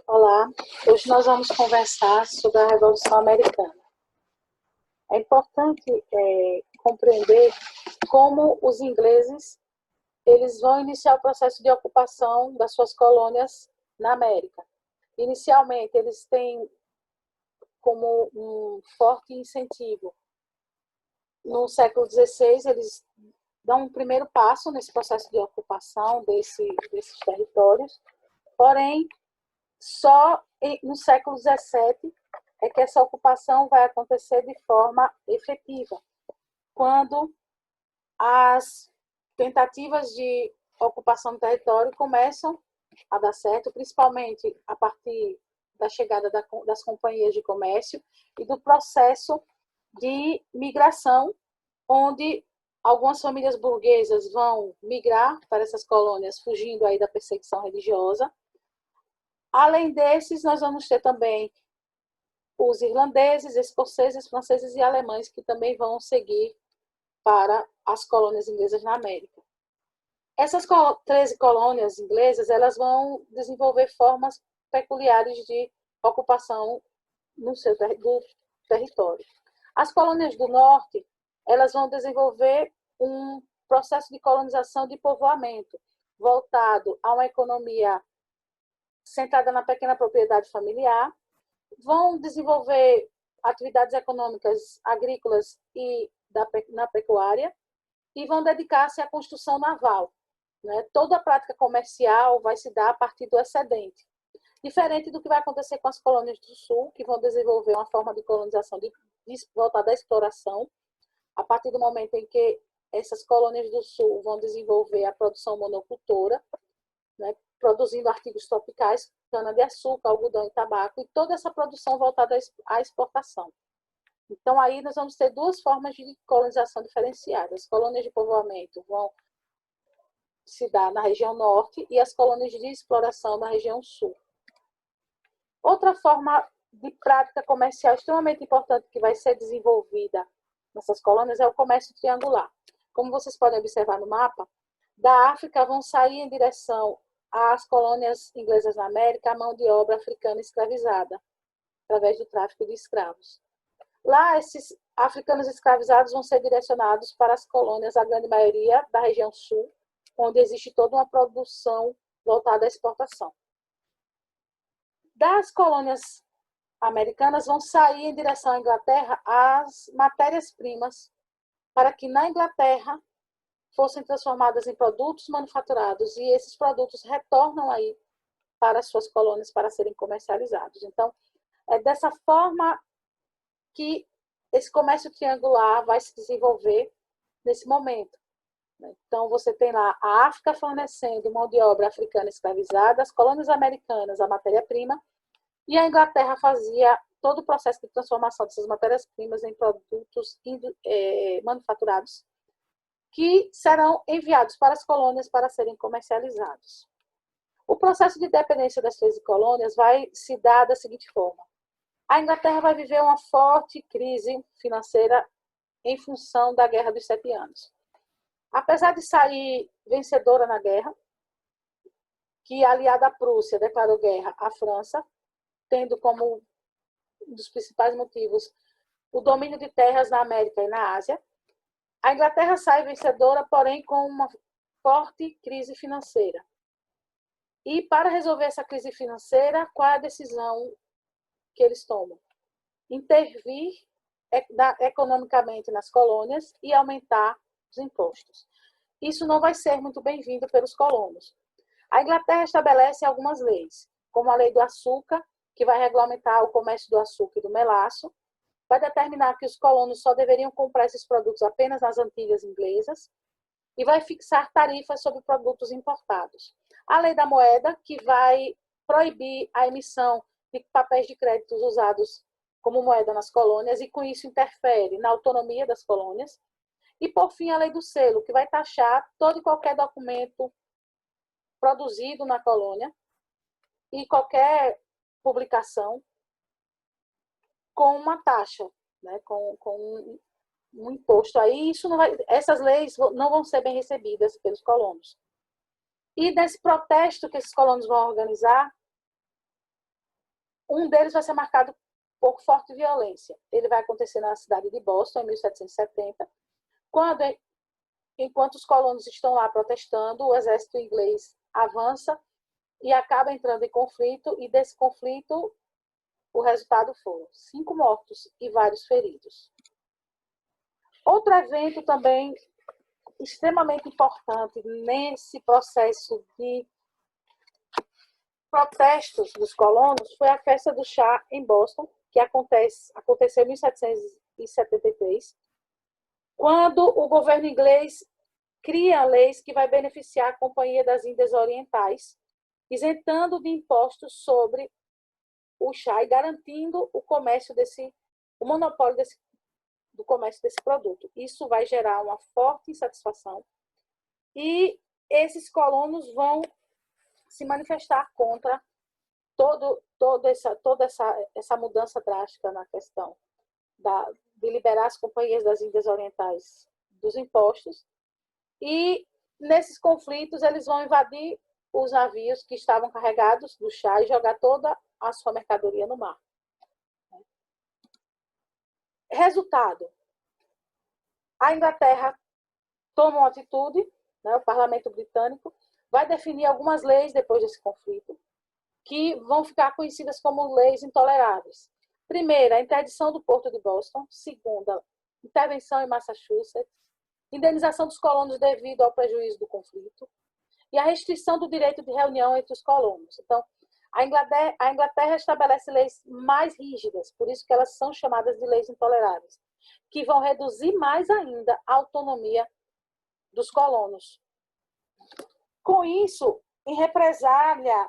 Olá, hoje nós vamos conversar sobre a Revolução Americana. É importante compreender como os ingleses eles vão iniciar o processo de ocupação das suas colônias na América. Inicialmente, eles têm como um forte incentivo. No século XVI, eles dão um primeiro passo nesse processo de ocupação desses territórios, porém, só no século XVII é que essa ocupação vai acontecer de forma efetiva, quando as tentativas de ocupação do território começam a dar certo, principalmente a partir da chegada das companhias de comércio e do processo de migração, onde algumas famílias burguesas vão migrar para essas colônias, fugindo aí da perseguição religiosa. Além desses, nós vamos ter também os irlandeses, escoceses, franceses e alemães, que também vão seguir para as colônias inglesas na América. Essas 13 colônias inglesas, elas vão desenvolver formas peculiares de ocupação no seu do território. As colônias do norte, elas vão desenvolver um processo de colonização de povoamento, voltado a uma economia centrada na pequena propriedade familiar, vão desenvolver atividades econômicas agrícolas e na pecuária e vão dedicar-se à construção naval. Né? Toda a prática comercial vai se dar a partir do excedente. Diferente do que vai acontecer com as colônias do sul, que vão desenvolver uma forma de colonização voltada à exploração, a partir do momento em que essas colônias do sul vão desenvolver a produção monocultora, né? Produzindo artigos tropicais, cana-de-açúcar, algodão e tabaco, e toda essa produção voltada à exportação. Então, aí nós vamos ter duas formas de colonização diferenciadas. As colônias de povoamento vão se dar na região norte e as colônias de exploração na região sul. Outra forma de prática comercial extremamente importante que vai ser desenvolvida nessas colônias é o comércio triangular. Como vocês podem observar no mapa, da África vão sair em direção às colônias inglesas na América a mão de obra africana escravizada, através do tráfico de escravos. Lá, esses africanos escravizados vão ser direcionados para as colônias, a grande maioria da região sul, onde existe toda uma produção voltada à exportação. Das colônias americanas vão sair em direção à Inglaterra as matérias-primas para que na Inglaterra fossem transformadas em produtos manufaturados e esses produtos retornam aí para as suas colônias para serem comercializados. Então, é dessa forma que esse comércio triangular vai se desenvolver nesse momento. Então, você tem lá a África fornecendo mão de obra africana escravizada, as colônias americanas a matéria-prima, e a Inglaterra fazia todo o processo de transformação dessas matérias-primas em produtos manufaturados, que serão enviados para as colônias para serem comercializados. O processo de dependência das 13 colônias vai se dar da seguinte forma. A Inglaterra vai viver uma forte crise financeira em função da Guerra dos 7 Anos. Apesar de sair vencedora na guerra, que a aliada Prússia declarou guerra à França, tendo como um dos principais motivos o domínio de terras na América e na Ásia, a Inglaterra sai vencedora, porém com uma forte crise financeira. E para resolver essa crise financeira, qual é a decisão que eles tomam? Intervir economicamente nas colônias e aumentar os impostos. Isso não vai ser muito bem-vindo pelos colonos. A Inglaterra estabelece algumas leis, como a lei do açúcar, que vai regulamentar o comércio do açúcar e do melaço, vai determinar que os colonos só deveriam comprar esses produtos apenas nas Antilhas inglesas e vai fixar tarifas sobre produtos importados. A lei da moeda, que vai proibir a emissão de papéis de crédito usados como moeda nas colônias e com isso interfere na autonomia das colônias. E, por fim, a lei do selo, que vai taxar todo e qualquer documento produzido na colônia e qualquer publicação com uma taxa, né, com um imposto. Aí isso não vai, essas leis não vão ser bem recebidas pelos colonos. E nesse protesto que esses colonos vão organizar, Um deles vai ser marcado por forte violência. Ele vai acontecer na cidade de Boston, em 1770, enquanto os colonos estão lá protestando, o exército inglês avança e acaba entrando em conflito, e desse conflito o resultado foram 5 mortos e vários feridos. Outro evento também extremamente importante nesse processo de protestos dos colonos foi a festa do chá em Boston, que aconteceu em 1773, quando o governo inglês cria leis que vai beneficiar a Companhia das Índias Orientais, isentando de impostos sobre o chá e garantindo o monopólio do comércio desse produto. Isso vai gerar uma forte insatisfação e esses colonos vão se manifestar contra toda essa mudança drástica na questão de liberar as Companhias das Índias Orientais dos impostos. E nesses conflitos eles vão invadir os navios que estavam carregados do chá e jogar toda a sua mercadoria no mar. Resultado: a Inglaterra toma uma atitude, o parlamento britânico vai definir algumas leis depois desse conflito, que vão ficar conhecidas como leis intoleráveis. Primeira, a interdição do Porto de Boston. Segunda, intervenção em Massachusetts. Indenização dos colonos devido ao prejuízo do conflito. E a restrição do direito de reunião entre os colonos. Então, a Inglaterra estabelece leis mais rígidas, por isso que elas são chamadas de leis intoleráveis, que vão reduzir mais ainda a autonomia dos colonos. Com isso, em represália,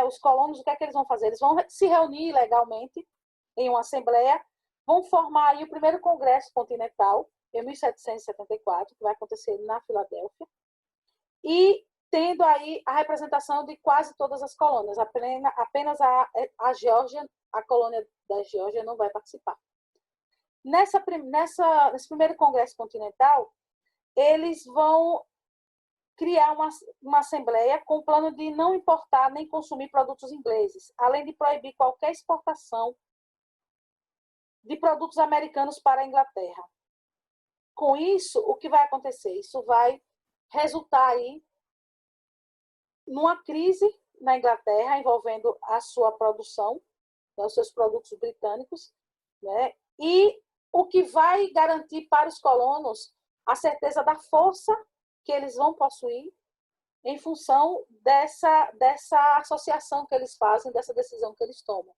os colonos, o que é que eles vão fazer? Eles vão se reunir legalmente em uma assembleia, vão formar aí o primeiro Congresso Continental, em 1774, que vai acontecer na Filadélfia, e tendo aí a representação de quase todas as colônias, apenas a Geórgia, a colônia da Geórgia não vai participar. Nesse primeiro Congresso Continental, eles vão criar uma assembleia com o plano de não importar nem consumir produtos ingleses, além de proibir qualquer exportação de produtos americanos para a Inglaterra. Com isso, o que vai acontecer? Isso vai resultar aí numa crise na Inglaterra envolvendo a sua produção, os seus produtos britânicos, e o que vai garantir para os colonos a certeza da força que eles vão possuir em função dessa associação que eles fazem, dessa decisão que eles tomam.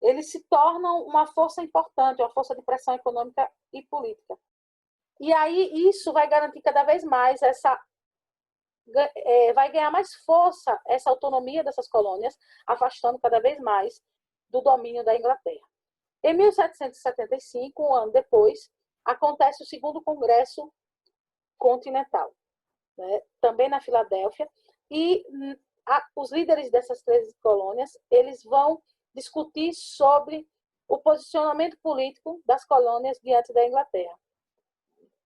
Eles se tornam uma força importante, uma força de pressão econômica e política. E aí isso vai garantir cada vez mais vai ganhar mais força essa autonomia dessas colônias, afastando cada vez mais do domínio da Inglaterra. Em 1775, um ano depois, acontece o segundo Congresso Continental, também na Filadélfia, e os líderes dessas 13 colônias, eles vão discutir sobre o posicionamento político das colônias diante da Inglaterra.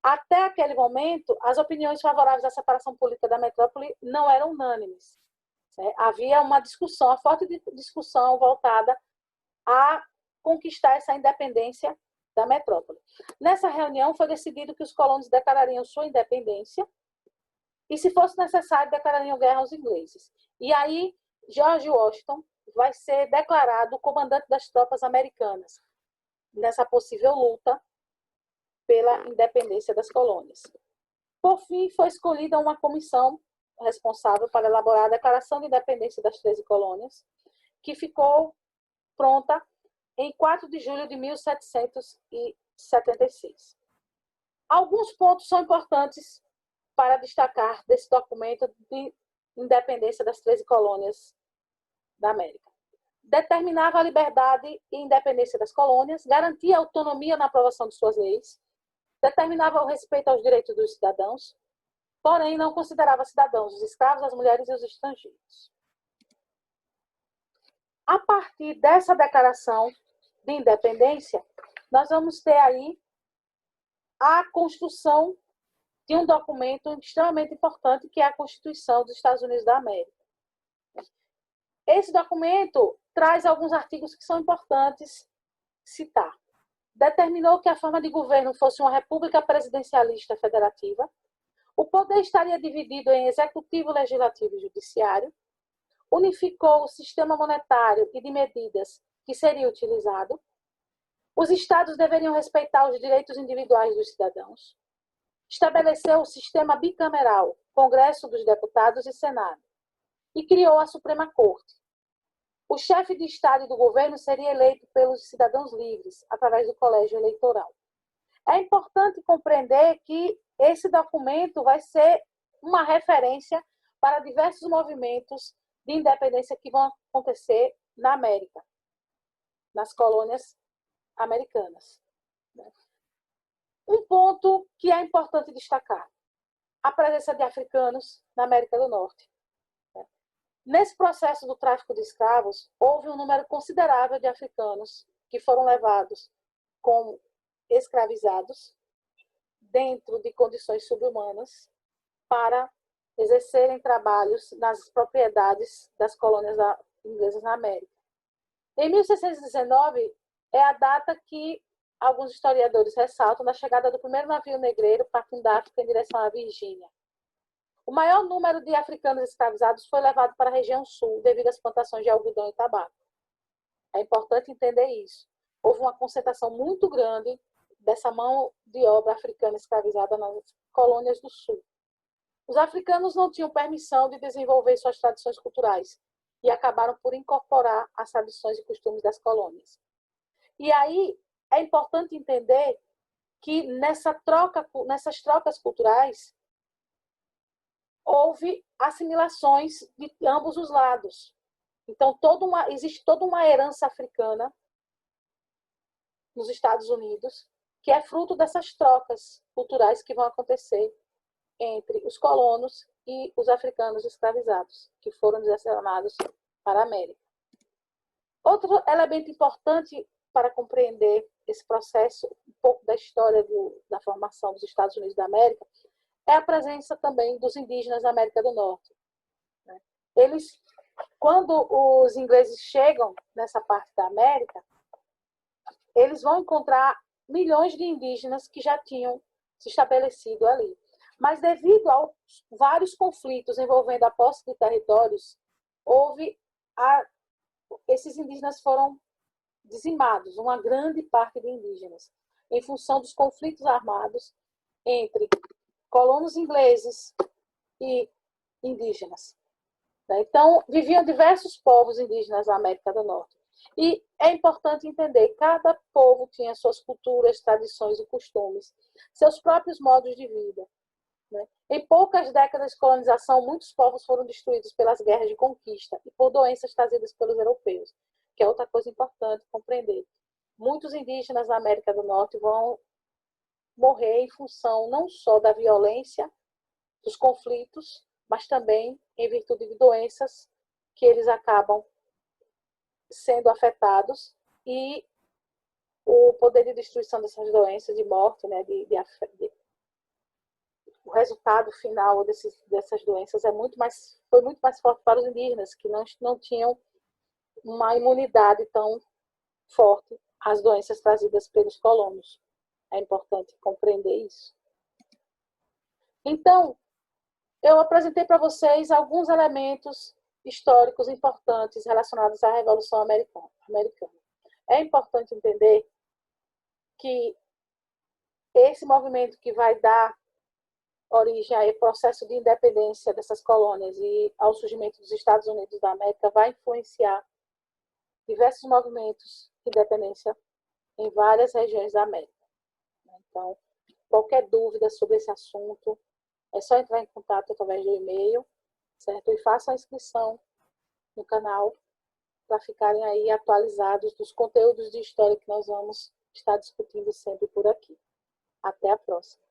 Até aquele momento, as opiniões favoráveis à separação política da metrópole não eram unânimes. Havia uma discussão, uma forte discussão voltada a conquistar essa independência da metrópole. Nessa reunião foi decidido que os colonos declarariam sua independência e, se fosse necessário, declarariam guerra aos ingleses. E aí, George Washington vai ser declarado o comandante das tropas americanas nessa possível luta pela independência das colônias. Por fim, foi escolhida uma comissão responsável para elaborar a Declaração de Independência das 13 colônias, que ficou pronta em 4 de julho de 1776. Alguns pontos são importantes para destacar desse documento de independência das 13 colônias da América. Determinava a liberdade e independência das colônias, garantia a autonomia na aprovação de suas leis, determinava o respeito aos direitos dos cidadãos, porém não considerava cidadãos os escravos, as mulheres e os estrangeiros. A partir dessa declaração de independência, nós vamos ter aí a construção de um documento extremamente importante, que é a Constituição dos Estados Unidos da América. Esse documento traz alguns artigos que são importantes citar. Determinou que a forma de governo fosse uma república presidencialista federativa. O poder estaria dividido em executivo, legislativo e judiciário. Unificou o sistema monetário e de medidas que seria utilizado. Os estados deveriam respeitar os direitos individuais dos cidadãos. Estabeleceu o sistema bicameral, Congresso dos Deputados e Senado. E criou a Suprema Corte. O chefe de Estado e do governo seria eleito pelos cidadãos livres, através do colégio eleitoral. É importante compreender que esse documento vai ser uma referência para diversos movimentos de independência que vão acontecer na América, nas colônias americanas. Um ponto que é importante destacar: a presença de africanos na América do Norte. Nesse processo do tráfico de escravos, houve um número considerável de africanos que foram levados como escravizados dentro de condições subhumanas para exercerem trabalhos nas propriedades das colônias inglesas na América. Em 1619 é a data que alguns historiadores ressaltam da chegada do primeiro navio negreiro partindo da África em direção à Virgínia. O maior número de africanos escravizados foi levado para a região sul, devido às plantações de algodão e tabaco. É importante entender isso. Houve uma concentração muito grande dessa mão de obra africana escravizada nas colônias do sul. Os africanos não tinham permissão de desenvolver suas tradições culturais e acabaram por incorporar as tradições e costumes das colônias. E aí é importante entender que nessas trocas culturais houve assimilações de ambos os lados. Então, existe toda uma herança africana nos Estados Unidos, que é fruto dessas trocas culturais que vão acontecer entre os colonos e os africanos escravizados, que foram direcionados para a América. Outro elemento importante para compreender esse processo, um pouco da história da formação dos Estados Unidos da América, é a presença também dos indígenas da América do Norte. Eles, quando os ingleses chegam nessa parte da América, eles vão encontrar milhões de indígenas que já tinham se estabelecido ali. Mas devido a vários conflitos envolvendo a posse de territórios, esses indígenas foram dizimados, uma grande parte de indígenas, em função dos conflitos armados entre colonos ingleses e indígenas. Então, viviam diversos povos indígenas na América do Norte. E é importante entender, cada povo tinha suas culturas, tradições e costumes, seus próprios modos de vida. Em poucas décadas de colonização, muitos povos foram destruídos pelas guerras de conquista e por doenças trazidas pelos europeus, que é outra coisa importante compreender. Muitos indígenas na América do Norte vão morrer em função não só da violência, dos conflitos, mas também em virtude de doenças que eles acabam sendo afetados, e o poder de destruição dessas doenças, de morte, o resultado final dessas doenças foi muito mais forte para os indígenas, que não tinham uma imunidade tão forte às doenças trazidas pelos colonos. É importante compreender isso. Então, eu apresentei para vocês alguns elementos históricos importantes relacionados à Revolução Americana. É importante entender que esse movimento que vai dar origem ao processo de independência dessas colônias e ao surgimento dos Estados Unidos da América vai influenciar diversos movimentos de independência em várias regiões da América. Então, qualquer dúvida sobre esse assunto, é só entrar em contato através do e-mail, certo? E façam a inscrição no canal para ficarem aí atualizados dos conteúdos de história que nós vamos estar discutindo sempre por aqui. Até a próxima.